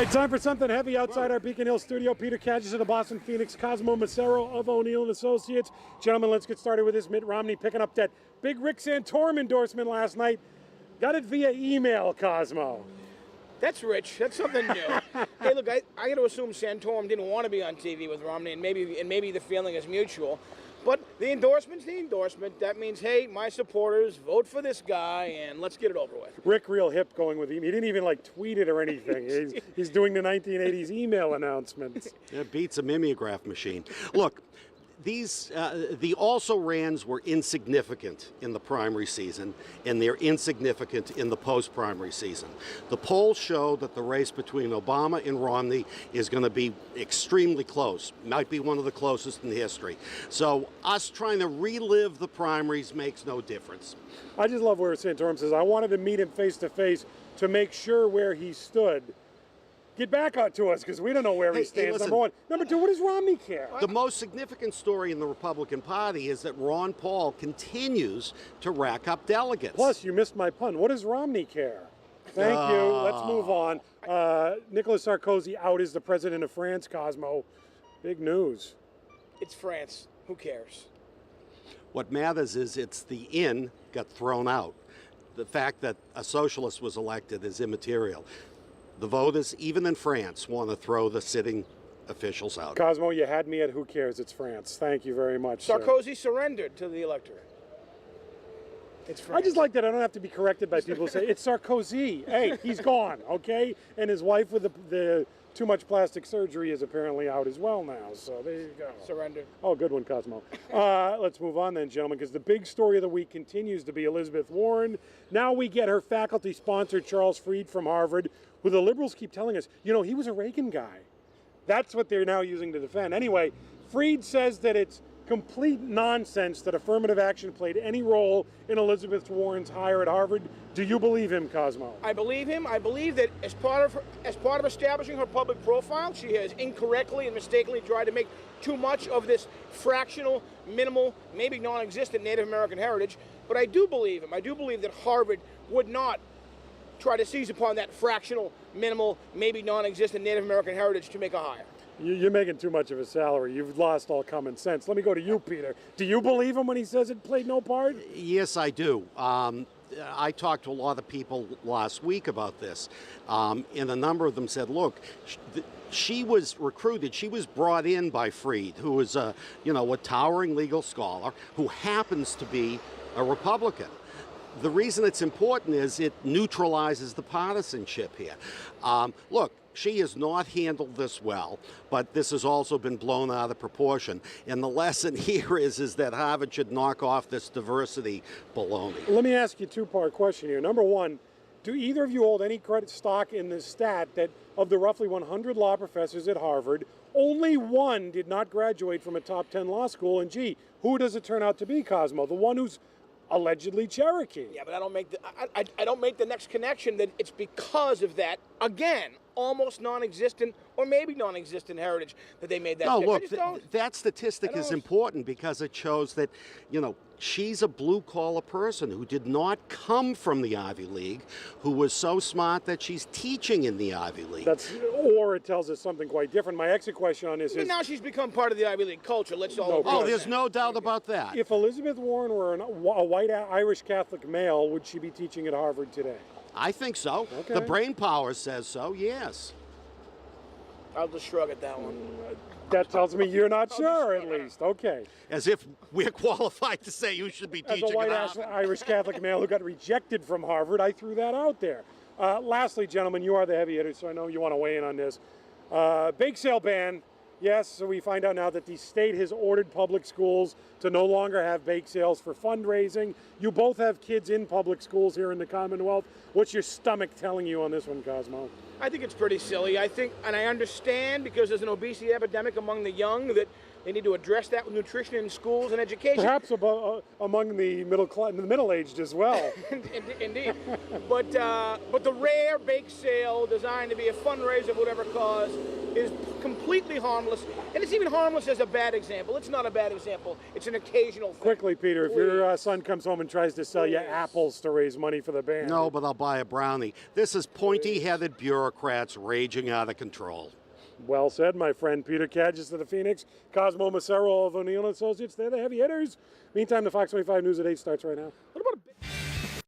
right, time for something heavy outside our Beacon Hill studio. Peter Cadges of the Boston Phoenix, Cosmo Macero of O'Neill & Associates. Gentlemen, let's get started with this. Mitt Romney picking up that big Rick Santorum endorsement last night. Got it via email, Cosmo. That's rich. That's something new. Hey, look, I got to assume Santorum didn't want to be on TV with Romney, and maybe the feeling is mutual. But the endorsement's the endorsement. That means, hey, my supporters, vote for this guy, and let's get it over with. Rick real hip going with him. He didn't even like tweet it or anything. He's doing the 1980s email announcements. It beats a mimeograph machine. Look, these the also-rans were insignificant in the primary season, and they're insignificant in the post-primary season. The polls show that the race between Obama and Romney is going to be extremely close, might be one of the closest in history. So us trying to relive the primaries makes no difference. I just love where Santorum says, I wanted to meet him face-to-face to make sure where he stood. Get back out to us, because we don't know where he stands, listen, number one. Number two, what does Romney care? The most significant story in the Republican Party is that Ron Paul continues to rack up delegates. Plus, you missed my pun. What does Romney care? Thank you. Let's move on. Nicolas Sarkozy out as the president of France, Cosmo. Big news. It's France. Who cares? What matters is it's the in got thrown out. The fact that a socialist was elected is immaterial. The voters, even in France, want to throw the sitting officials out. Cosmo, you had me at who cares? It's France. Thank you very much, Sarkozy surrendered to the electorate. It's France. I just like that I don't have to be corrected by people who say, it's Sarkozy. Hey, he's gone, okay? And his wife with the too much plastic surgery is apparently out as well now. So there you go. Surrendered. Oh, good one, Cosmo. Let's move on then, gentlemen, because the big story of the week continues to be Elizabeth Warren. Now we get her faculty-sponsored Charles Fried from Harvard, who the liberals keep telling us, you know, he was a Reagan guy. That's what they're now using to defend. Anyway, Fried says that it's complete nonsense that affirmative action played any role in Elizabeth Warren's hire at Harvard. Do you believe him, Cosmo? I believe him. I believe that as part of establishing her public profile, she has incorrectly and mistakenly tried to make too much of this fractional, minimal, maybe non-existent Native American heritage. But I do believe him. I do believe that Harvard would not try to seize upon that fractional, minimal, maybe non-existent Native American heritage to make a hire. You're making too much of a salary. You've lost all common sense. Let me go to you, Peter. Do you believe him when he says it played no part? Yes, I do. I talked to a lot of people last week about this, and a number of them said, look, she was recruited, she was brought in by Fried, who is a towering legal scholar who happens to be a Republican. The reason it's important is it neutralizes the partisanship here. Look, she has not handled this well, but this has also been blown out of proportion. And the lesson here is that Harvard should knock off this diversity baloney. Let me ask you a two-part question here. Number one, do either of you hold any credit stock in the stat that of the roughly 100 law professors at Harvard, only one did not graduate from a top 10 law school? And gee, who does it turn out to be, Cosmo? The one who's allegedly Cherokee. Yeah, but I don't make the next connection that it's because of that, again, almost non-existent or maybe non-existent heritage that they made that. No, pick. look, that statistic is important because it shows that, she's a blue-collar person who did not come from the Ivy League, who was so smart that she's teaching in the Ivy League. Or it tells us something quite different. My exit question on this is... now she's become part of the Ivy League culture. Let's all... there's no doubt about that. If Elizabeth Warren were a white Irish Catholic male, would she be teaching at Harvard today? I think so. Okay. The brain power says so, yes. I'll just shrug at that one. That tells me you're not sure, at least. Okay. As if we're qualified to say you should be teaching As a white at Harvard. Irish Catholic male who got rejected from Harvard, I threw that out there. Lastly, gentlemen, you are the heavy hitter, so I know you want to weigh in on this. Bake sale ban. Yes, so we find out now that the state has ordered public schools to no longer have bake sales for fundraising. You both have kids in public schools here in the Commonwealth. What's your stomach telling you on this one, Cosmo? I think it's pretty silly. I think, and I understand because there's an obesity epidemic among the young, that They need to address that with nutrition in schools and education. Perhaps among the middle-aged as well. Indeed. But the rare bake sale designed to be a fundraiser of whatever cause is completely harmless. And it's even harmless as a bad example. It's not a bad example. It's an occasional thing. Quickly, Peter, if your son comes home and tries to sell you Please. apples to raise money for the band. No, but I'll buy a brownie. This is pointy-headed bureaucrats raging out of control. Well said, my friend. Peter Kadges of the Phoenix, Cosmo Macero of O'Neill & Associates. They're the heavy hitters. Meantime, the Fox 25 News at 8 starts right now.